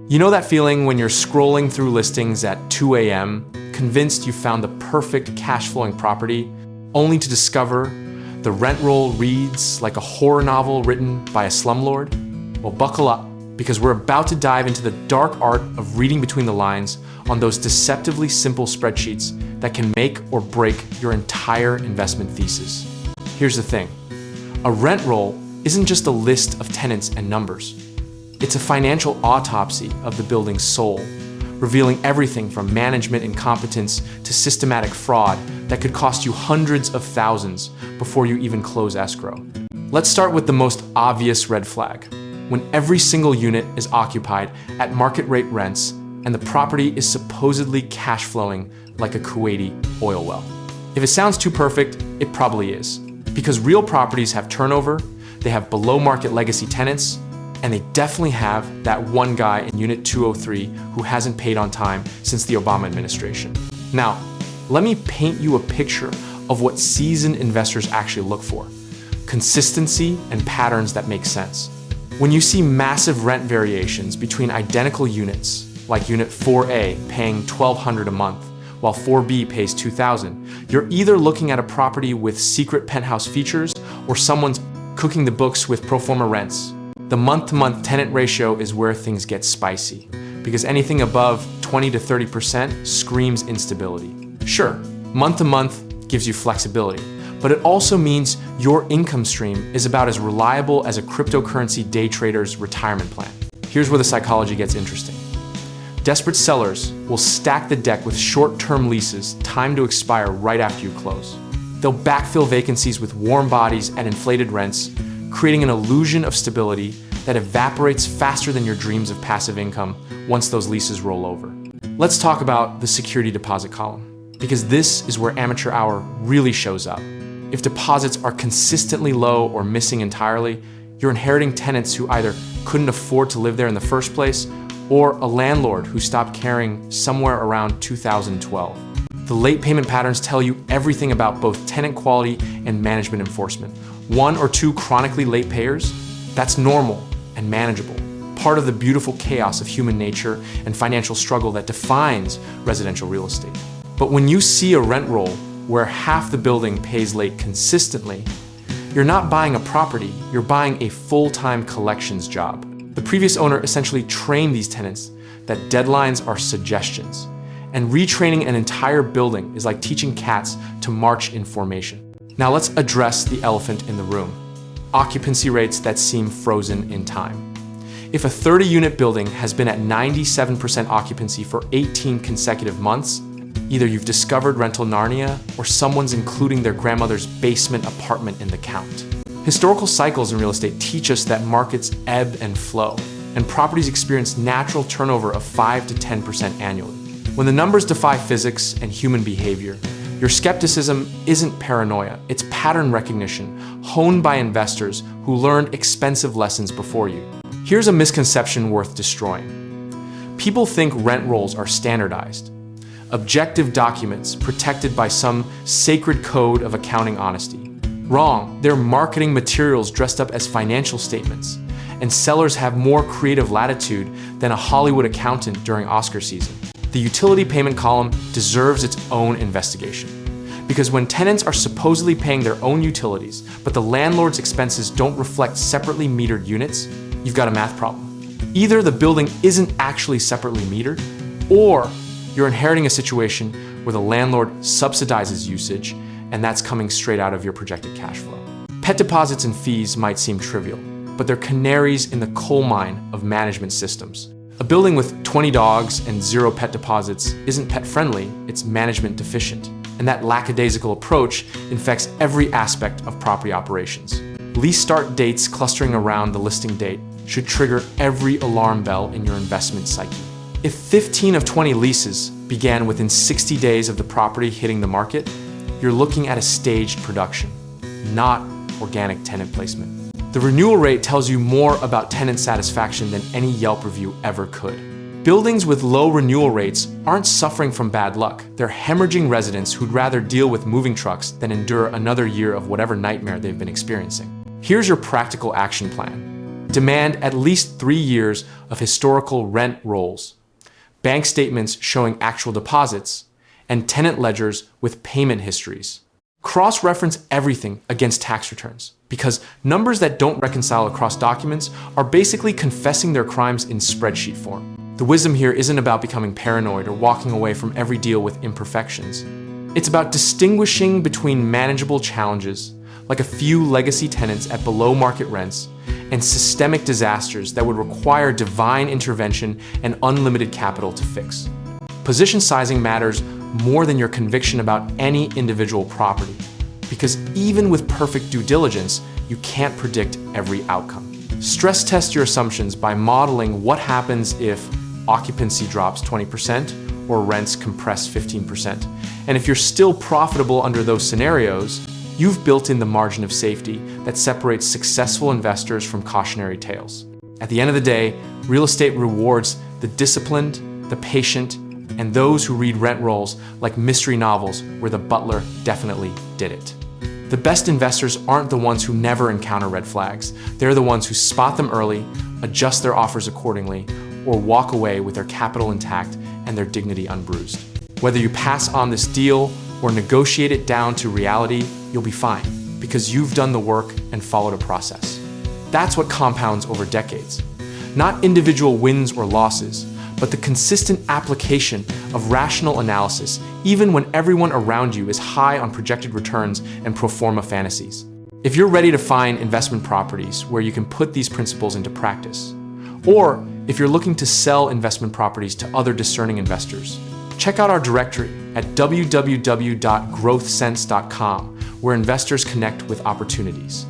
You know that feeling when you're scrolling through listings at 2 a.m., convinced you found the perfect cash flowing property, only to discover the rent roll reads like a horror novel written by a slumlord? Well, buckle up, because we're about to dive into the dark art of reading between the lines on those deceptively simple spreadsheets that can make or break your entire investment thesis. Here's the thing. A rent roll isn't just a list of tenants and numbers. It's a financial autopsy of the building's soul, revealing everything from management incompetence to systematic fraud that could cost you hundreds of thousands before you even close escrow. Let's start with the most obvious red flag. When every single unit is occupied at market rate rents and the property is supposedly cash flowing like a Kuwaiti oil well. If it sounds too perfect, it probably is. Because real properties have turnover, they have below market legacy tenants, and they definitely have that one guy in Unit 203 who hasn't paid on time since the Obama administration. Now, let me paint you a picture of what seasoned investors actually look for. Consistency and patterns that make sense. When you see massive rent variations between identical units, like Unit 4A paying $1,200 a month, while 4B pays $2,000, you're either looking at a property with secret penthouse features or someone's cooking the books with pro forma rents. The month-to-month tenant ratio is where things get spicy, because anything above 20 to 30% screams instability. Sure, month-to-month gives you flexibility, but it also means your income stream is about as reliable as a cryptocurrency day trader's retirement plan. Here's where the psychology gets interesting. Desperate sellers will stack the deck with short-term leases timed to expire right after you close. They'll backfill vacancies with warm bodies at inflated rents, creating an illusion of stability that evaporates faster than your dreams of passive income once those leases roll over. Let's talk about the security deposit column, because this is where amateur hour really shows up. If deposits are consistently low or missing entirely, you're inheriting tenants who either couldn't afford to live there in the first place, or a landlord who stopped caring somewhere around 2012. The late payment patterns tell you everything about both tenant quality and management enforcement. 1 or 2 chronically late payers, that's normal and manageable, part of the beautiful chaos of human nature and financial struggle that defines residential real estate. But when you see a rent roll where half the building pays late consistently, you're not buying a property, you're buying a full-time collections job. The previous owner essentially trained these tenants that deadlines are suggestions, and retraining an entire building is like teaching cats to march in formation. Now let's address the elephant in the room. Occupancy rates that seem frozen in time. If a 30-unit building has been at 97% occupancy for 18 consecutive months, either you've discovered rental Narnia or someone's including their grandmother's basement apartment in the count. Historical cycles in real estate teach us that markets ebb and flow, and properties experience natural turnover of 5 to 10% annually. When the numbers defy physics and human behavior, your skepticism isn't paranoia, it's pattern recognition honed by investors who learned expensive lessons before you. Here's a misconception worth destroying. People think rent rolls are standardized, objective documents protected by some sacred code of accounting honesty. Wrong, they're marketing materials dressed up as financial statements, and sellers have more creative latitude than a Hollywood accountant during Oscar season. The utility payment column deserves its own investigation. Because when tenants are supposedly paying their own utilities, but the landlord's expenses don't reflect separately metered units, you've got a math problem. Either the building isn't actually separately metered, or you're inheriting a situation where the landlord subsidizes usage, and that's coming straight out of your projected cash flow. Pet deposits and fees might seem trivial, but they're canaries in the coal mine of management systems. A building with 20 dogs and 0 pet deposits isn't pet-friendly, it's management deficient. And that lackadaisical approach infects every aspect of property operations. Lease start dates clustering around the listing date should trigger every alarm bell in your investment psyche. If 15 of 20 leases began within 60 days of the property hitting the market, you're looking at a staged production, not organic tenant placement. The renewal rate tells you more about tenant satisfaction than any Yelp review ever could. Buildings with low renewal rates aren't suffering from bad luck. They're hemorrhaging residents who'd rather deal with moving trucks than endure another year of whatever nightmare they've been experiencing. Here's your practical action plan. demand at least 3 years of historical rent rolls, bank statements showing actual deposits, and tenant ledgers with payment histories. Cross-reference everything against tax returns, because numbers that don't reconcile across documents are basically confessing their crimes in spreadsheet form. The wisdom here isn't about becoming paranoid or walking away from every deal with imperfections. It's about distinguishing between manageable challenges, like a few legacy tenants at below market rents, and systemic disasters that would require divine intervention and unlimited capital to fix. Position sizing matters more than your conviction about any individual property, because even with perfect due diligence, you can't predict every outcome. Stress test your assumptions by modeling what happens if occupancy drops 20% or rents compress 15%. And if you're still profitable under those scenarios, you've built in the margin of safety that separates successful investors from cautionary tales. At the end of the day, real estate rewards the disciplined, the patient, and those who read rent rolls like mystery novels where the butler definitely did it. The best investors aren't the ones who never encounter red flags. They're the ones who spot them early, adjust their offers accordingly, or walk away with their capital intact and their dignity unbruised. Whether you pass on this deal or negotiate it down to reality, you'll be fine, because you've done the work and followed a process. That's what compounds over decades. Not individual wins or losses, but the consistent application of rational analysis, even when everyone around you is high on projected returns and pro forma fantasies. If you're ready to find investment properties where you can put these principles into practice, or if you're looking to sell investment properties to other discerning investors, check out our directory at www.growthsense.com, where investors connect with opportunities.